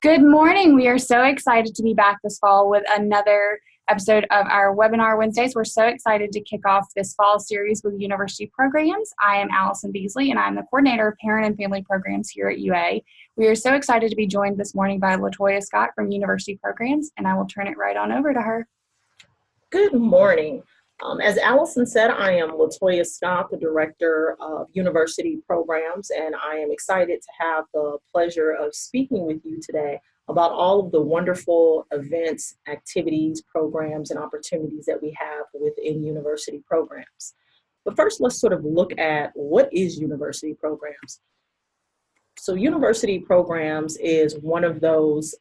Good morning. We are so excited to be back this fall with another episode of our Webinar Wednesdays. We're so excited to kick off this fall series with university programs. I am Allison Beasley, and I'm the coordinator of parent and family programs here at UA. We are so excited to be joined this morning by Latoya Scott from University Programs, and I will turn it right on over to her. Good morning. As Allison said, I am Latoya Scott, the Director of University Programs, and I am excited to have the pleasure of speaking with you today about all of the wonderful events, activities, programs, and opportunities that we have within university programs. But first, let's sort of look at what is university programs. So university programs is one of those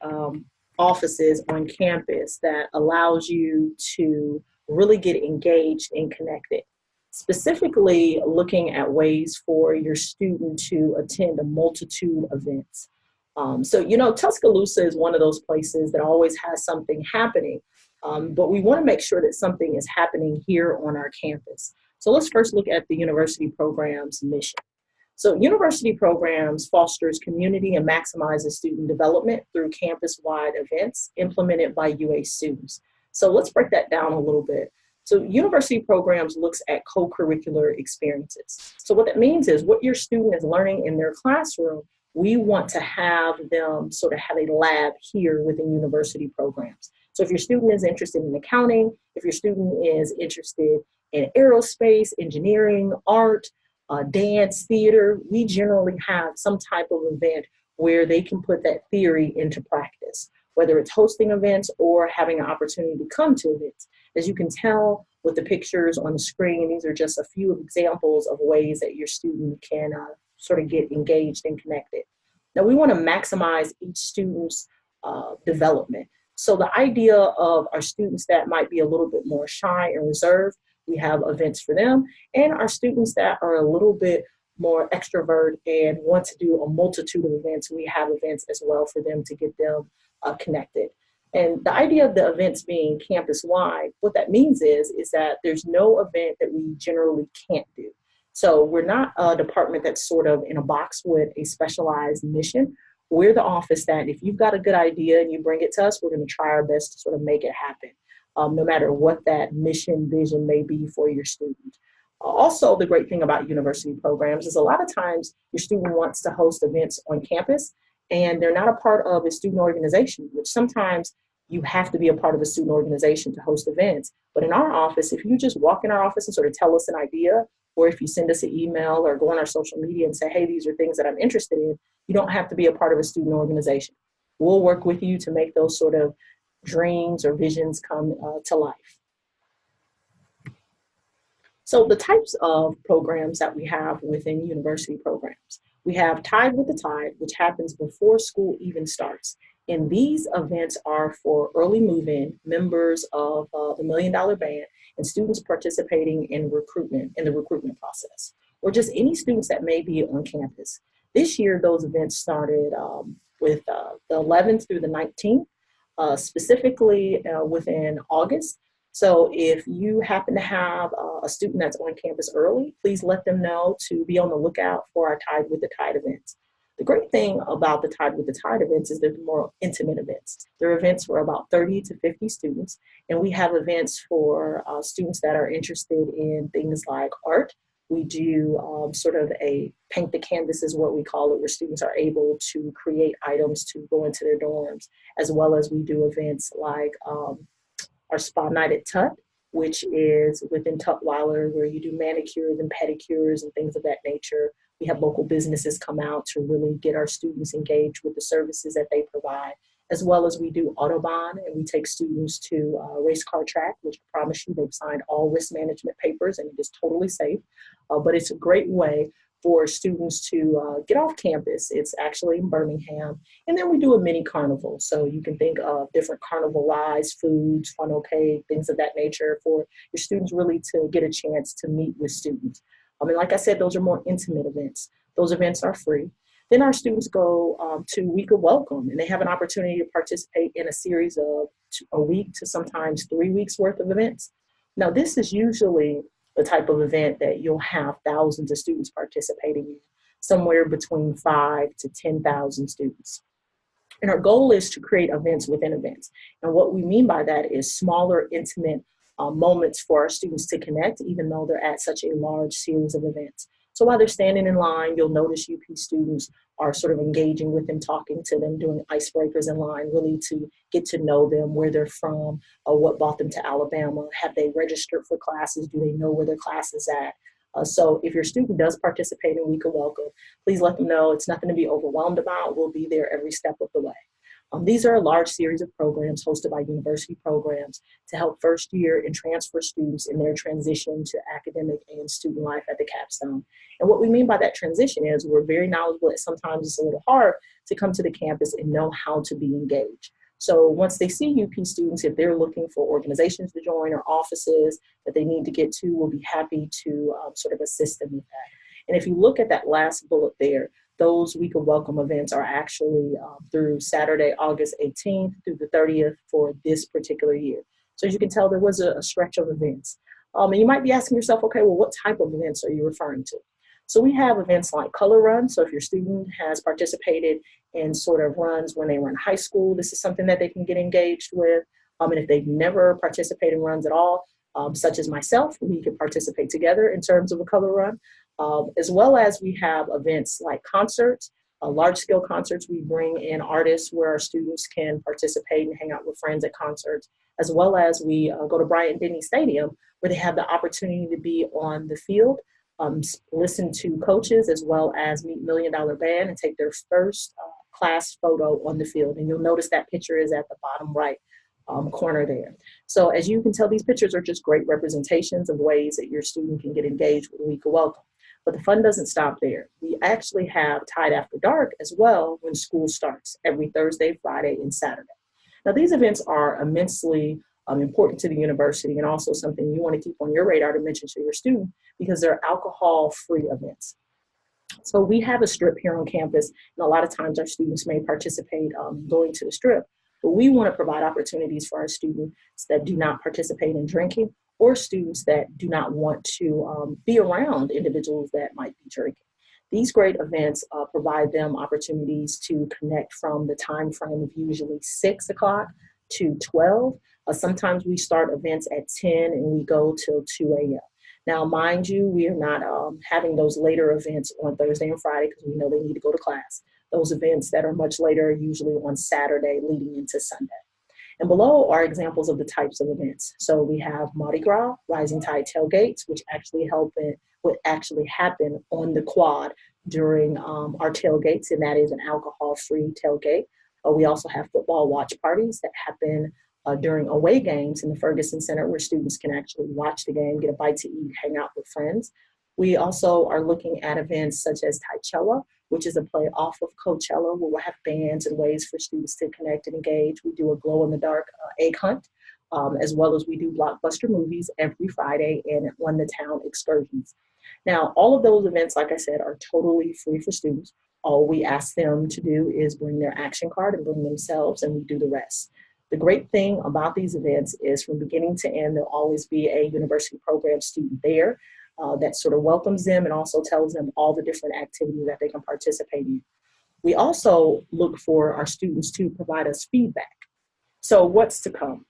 offices on campus that allows you to really get engaged and connected. Specifically looking at ways for your student to attend a multitude of events. Tuscaloosa is one of those places that always has something happening, but we want to make sure that something is happening here on our campus. So let's first look at the university program's mission. So university programs fosters community and maximizes student development through campus-wide events implemented by UA students. So let's break that down a little bit. So university programs looks at co-curricular experiences. So what that means is what your student is learning in their classroom, we want to have them sort of have a lab here within university programs. So if your student is interested in accounting, if your student is interested in aerospace, engineering, art, dance, theater, we generally have some type of event where they can put that theory into practice, whether it's hosting events or having an opportunity to come to events. As you can tell with the pictures on the screen, these are just a few examples of ways that your student can sort of get engaged and connected. Now, we want to maximize each student's development. So the idea of our students that might be a little bit more shy and reserved, we have events for them, and our students that are a little bit more extrovert and want to do a multitude of events, we have events as well for them to get them connected. And the idea of the events being campus-wide, what that means is that there's no event that we generally can't do. So we're not a department that's sort of in a box with a specialized mission. We're the office that if you've got a good idea and you bring it to us, we're going to try our best to sort of make it happen. No matter what that mission vision may be for your student. Also, the great thing about university programs is a lot of times your student wants to host events on campus and they're not a part of a student organization, which sometimes you have to be a part of a student organization to host events. But in our office, if you just walk in our office and sort of tell us an idea, or if you send us an email or go on our social media and say, hey, these are things that I'm interested in, you don't have to be a part of a student organization. We'll work with you to make those sort of dreams or visions come to life. So the types of programs that we have within university programs. We have Tide with the Tide, which happens before school even starts. And these events are for early move-in members of the $1 Million Band and students participating in the recruitment process, or just any students that may be on campus. This year, those events started with the 11th through the 19th. Specifically within August. So if you happen to have a student that's on campus early, please let them know to be on the lookout for our Tide with the Tide events. The great thing about the Tide with the Tide events is they're more intimate events. They're events for about 30 to 50 students, and we have events for students that are interested in things like art. We do sort of a paint the canvas is what we call it, where students are able to create items to go into their dorms, as well as we do events like our spa night at Tut, which is within Tutwiler, where you do manicures and pedicures and things of that nature. We have local businesses come out to really get our students engaged with the services that they provide, as well as we do Autobahn, and we take students to race car track, which I promise you they've signed all risk management papers and it is totally safe. But it's a great way for students to get off campus. It's actually in Birmingham. And then we do a mini carnival. So you can think of different carnival rides, foods, funnel cake, things of that nature for your students really to get a chance to meet with students. Like I said, those are more intimate events. Those events are free. Then our students go to Week of Welcome, and they have an opportunity to participate in a series of a week to sometimes 3 weeks worth of events. Now, this is usually the type of event that you'll have thousands of students participating in, somewhere between 5,000 to 10,000 students. And our goal is to create events within events. And what we mean by that is smaller, intimate moments for our students to connect, even though they're at such a large series of events. So while they're standing in line, you'll notice UP students are sort of engaging with them, talking to them, doing icebreakers in line, really to get to know them, where they're from, what brought them to Alabama, have they registered for classes, do they know where their class is at. So if your student does participate in Week of Welcome, please let them know it's nothing to be overwhelmed about. We'll be there every step of the way. These are a large series of programs hosted by university programs to help first year and transfer students in their transition to academic and student life at the capstone. And what we mean by that transition is we're very knowledgeable that sometimes it's a little hard to come to the campus and know how to be engaged. So once they see UP students, if they're looking for organizations to join or offices that they need to get to, we'll be happy to sort of assist them with that. And if you look at that last bullet there, those Week of Welcome events are actually through Saturday, August 18th through the 30th for this particular year. So as you can tell, there was a stretch of events. And you might be asking yourself, okay, well, what type of events are you referring to? So we have events like Color Run. So if your student has participated in sort of runs when they were in high school, this is something that they can get engaged with. And if they've never participated in runs at all, such as myself, we can participate together in terms of a color run. As well as we have events like concerts, large-scale concerts. We bring in artists where our students can participate and hang out with friends at concerts, as well as we go to Bryant-Denny Stadium where they have the opportunity to be on the field, listen to coaches, as well as meet Million Dollar Band and take their first class photo on the field. And you'll notice that picture is at the bottom right corner there. So as you can tell, these pictures are just great representations of ways that your student can get engaged with Week of Welcome. But the fun doesn't stop there. We actually have Tide After Dark as well when school starts every Thursday, Friday, and Saturday. Now these events are immensely important to the university and also something you want to keep on your radar to mention to your student because they're alcohol-free events. So we have a strip here on campus, and a lot of times our students may participate going to the strip. But we want to provide opportunities for our students that do not participate in drinking or students that do not want to be around individuals that might be drinking. These great events provide them opportunities to connect from the time frame of usually 6 o'clock to 12. Sometimes we start events at 10 and we go till 2 a.m. Now, mind you, we are not having those later events on Thursday and Friday because we know they need to go to class. Those events that are much later are usually on Saturday leading into Sunday. And below are examples of the types of events. So we have Mardi Gras, Rising Tide tailgates, which would actually happen on the quad during our tailgates, and that is an alcohol-free tailgate. We also have football watch parties that happen during away games in the Ferguson Center where students can actually watch the game, get a bite to eat, hang out with friends. We also are looking at events such as Tychella, which is a play off of Coachella, where we'll have bands and ways for students to connect and engage. We do a glow-in-the-dark egg hunt, as well as we do blockbuster movies every Friday and on the town excursions. Now, all of those events, like I said, are totally free for students. All we ask them to do is bring their action card and bring themselves, and we do the rest. The great thing about these events is from beginning to end, there'll always be a university program student there that sort of welcomes them and also tells them all the different activities that they can participate in. We also look for our students to provide us feedback. So what's to come?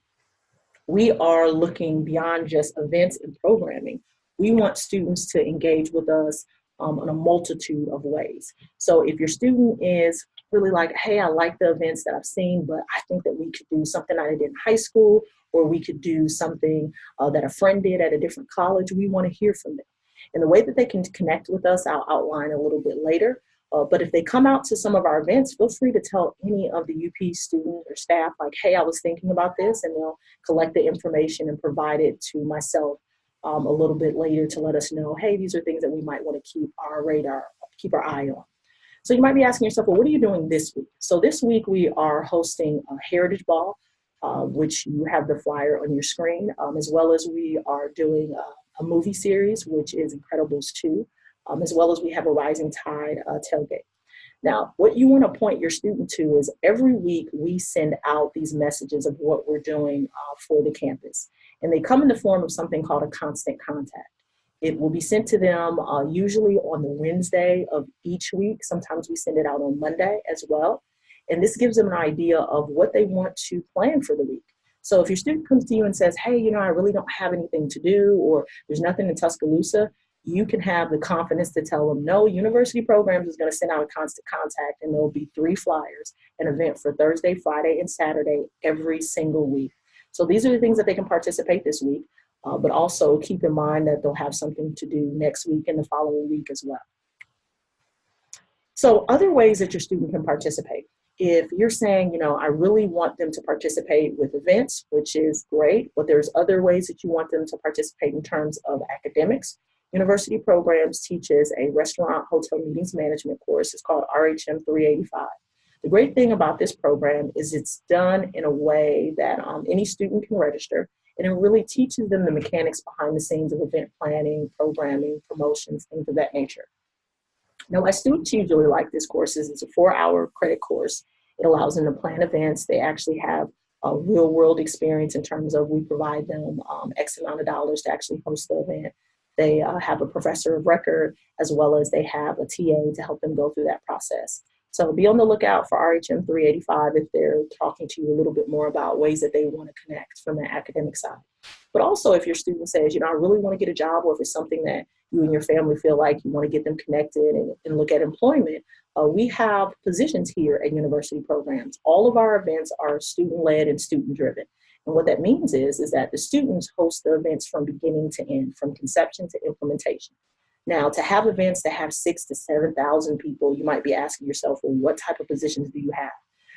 We are looking beyond just events and programming. We want students to engage with us in a multitude of ways. So if your student is really like, hey, I like the events that I've seen, but I think that we could do something I did in high school, or we could do something that a friend did at a different college, we want to hear from them. And the way that they can connect with us, I'll outline a little bit later. But if they come out to some of our events, feel free to tell any of the UP students or staff, like, hey, I was thinking about this, and they'll collect the information and provide it to myself a little bit later to let us know, hey, these are things that we might want to keep our eye on. So you might be asking yourself, well, what are you doing this week? So this week we are hosting a Heritage Ball, which you have the flyer on your screen, as well as we are doing a movie series, which is Incredibles 2, as well as we have a Rising Tide tailgate. Now, what you want to point your student to is every week we send out these messages of what we're doing for the campus. And they come in the form of something called a constant contact. It will be sent to them usually on the Wednesday of each week. Sometimes we send it out on Monday as well. And this gives them an idea of what they want to plan for the week. So if your student comes to you and says, hey, I really don't have anything to do, or there's nothing in Tuscaloosa, you can have the confidence to tell them, no, University Programs is going to send out a constant contact, and there'll be 3 flyers, an event for Thursday, Friday, and Saturday every single week. So these are the things that they can participate this week, but also keep in mind that they'll have something to do next week and the following week as well. So other ways that your student can participate. If you're saying, I really want them to participate with events, which is great, but there's other ways that you want them to participate in terms of academics. University Programs teaches a restaurant hotel meetings management course. It's called RHM 385. The great thing about this program is it's done in a way that any student can register, and it really teaches them the mechanics behind the scenes of event planning, programming, promotions, things of that nature. Now, my students usually like this course. It's a 4-hour credit course. It allows them to plan events. They actually have a real world experience in terms of we provide them X amount of dollars to actually host the event. They have a professor of record, as well as they have a TA to help them go through that process. So be on the lookout for RHM 385 if they're talking to you a little bit more about ways that they want to connect from the academic side. But also if your student says, I really want to get a job, or if it's something that you and your family feel like you want to get them connected and look at employment, we have positions here at University Programs. All of our events are student-led and student-driven. And what that means is that the students host the events from beginning to end, from conception to implementation. Now, to have events that have 6,000 to 7,000 people, you might be asking yourself, well, what type of positions do you have?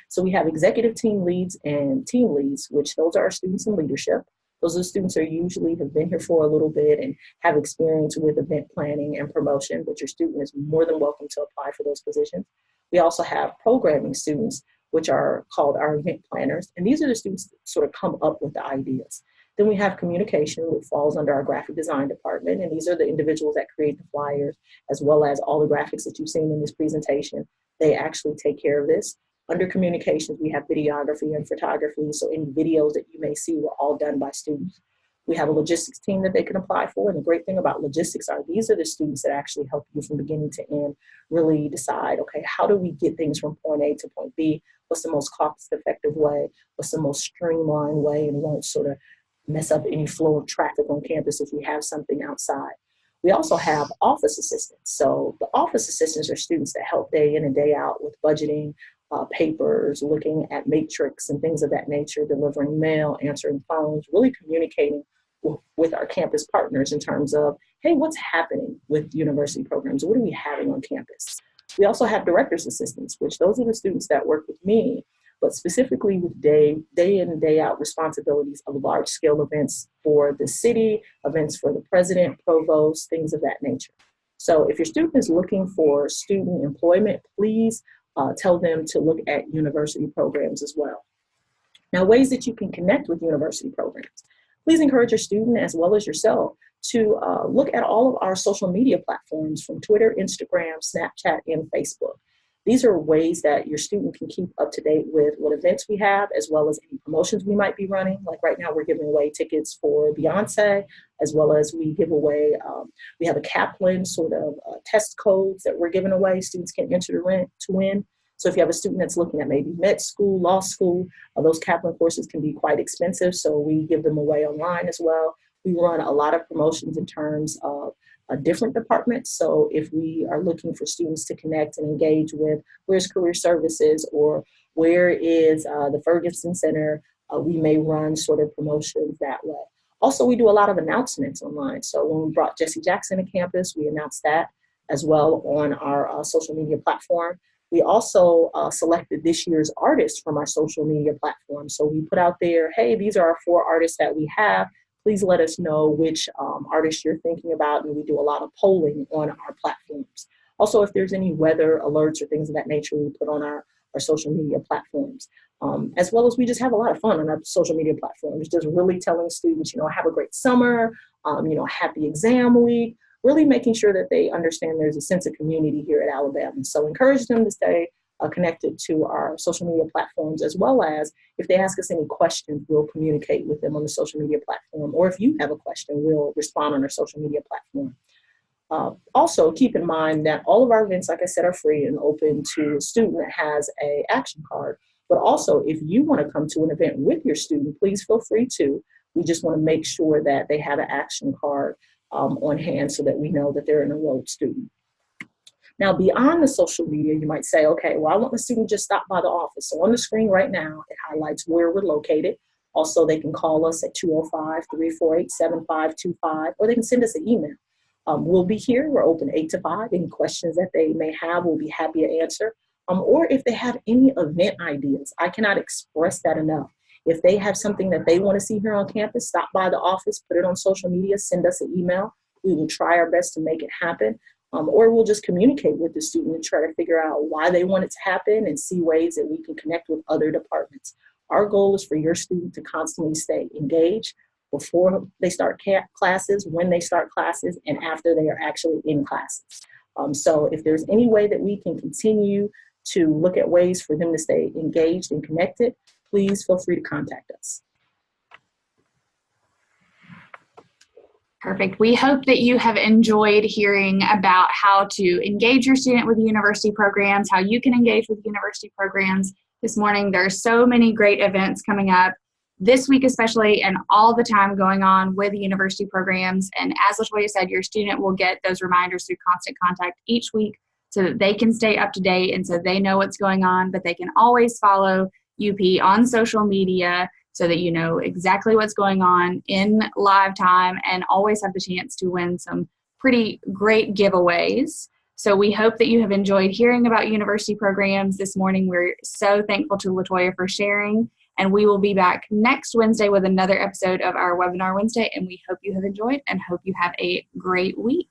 So we have executive team leads and team leads, which those are our students in leadership. Those are the students who usually have been here for a little bit and have experience with event planning and promotion, but your student is more than welcome to apply for those positions. We also have programming students, which are called our event planners. And these are the students that sort of come up with the ideas. Then we have communication, which falls under our graphic design department. And these are the individuals that create the flyers, as well as all the graphics that you've seen in this presentation. They actually take care of this. Under communications, we have videography and photography. So any videos that you may see were all done by students. We have a logistics team that they can apply for. And the great thing about logistics are these are the students that actually help you from beginning to end, really decide, okay, how do we get things from point A to point B? What's the most cost-effective way? What's the most streamlined way, and won't sort of mess up any flow of traffic on campus if we have something outside? We also have office assistants. So the office assistants are students that help day in and day out with budgeting, papers, looking at matrix and things of that nature, delivering mail, answering phones, really communicating with our campus partners in terms of, hey, what's happening with university programs? What are we having on campus? We also have director's assistants, which those are the students that work with me, but specifically with day in and day out responsibilities of large scale events for the city, events for the president, provost, things of that nature. So if your student is looking for student employment, please tell them to look at university programs as well. Now, ways that you can connect with university programs. Please encourage your student as well as yourself to look at all of our social media platforms from Twitter, Instagram, Snapchat, and Facebook. These are ways that your student can keep up to date with what events we have, as well as any promotions we might be running. Like right now, we're giving away tickets for Beyonce, as well as we give away, we have a Kaplan sort of test codes that we're giving away. Students can enter to win. So if you have a student that's looking at maybe med school, law school, those Kaplan courses can be quite expensive. So we give them away online as well. We run a lot of promotions in terms of different departments. So if we are looking for students to connect and engage with, where's career services, or where is the Ferguson Center, we may run sort of promotions that way. Also, we do a lot of announcements online. So when we brought Jesse Jackson to campus, we announced that as well on our social media platform. We also selected this year's artists from our social media platform. So we put out there, hey, these are our 4 artists that we have. Please let us know which artists you're thinking about, and we do a lot of polling on our platforms. Also, if there's any weather alerts or things of that nature, we put on our social media platforms. As well as we just have a lot of fun on our social media platforms, just really telling students, have a great summer, happy exam week, really making sure that they understand there's a sense of community here at Alabama. So encourage them to stay connected to our social media platforms, as well as if they ask us any questions, we'll communicate with them on the social media platform. Or if you have a question, we'll respond on our social media platform. Also, keep in mind that all of our events, like I said, are free and open to a student that has an action card. But also, if you want to come to an event with your student, please feel free to. We just want to make sure that they have an action card on hand so that we know that they're an enrolled student. Now, beyond the social media, you might say, okay, well, I want the student to just stop by the office. So on the screen right now, it highlights where we're located. Also, they can call us at 205-348-7525, or they can send us an email. We'll be here. We're open 8 to 5. Any questions that they may have, we'll be happy to answer. Or if they have any event ideas, I cannot express that enough. If they have something that they want to see here on campus, stop by the office, put it on social media, send us an email. We will try our best to make it happen. Or we'll just communicate with the student and try to figure out why they want it to happen and see ways that we can connect with other departments. Our goal is for your student to constantly stay engaged before they start classes, when they start classes, and after they are actually in classes. So if there's any way that we can continue to look at ways for them to stay engaged and connected, please feel free to contact us. Perfect. We hope that you have enjoyed hearing about how to engage your student with university programs, how you can engage with university programs. This morning, there are so many great events coming up this week especially, and all the time going on with university programs. And as LaToya said, your student will get those reminders through Constant Contact each week so that they can stay up to date and so they know what's going on, but they can always follow UP on social media so that you know exactly what's going on in live time and always have the chance to win some pretty great giveaways. So we hope that you have enjoyed hearing about university programs this morning. We're so thankful to LaToya for sharing, and we will be back next Wednesday with another episode of our Webinar Wednesday, and we hope you have enjoyed and hope you have a great week.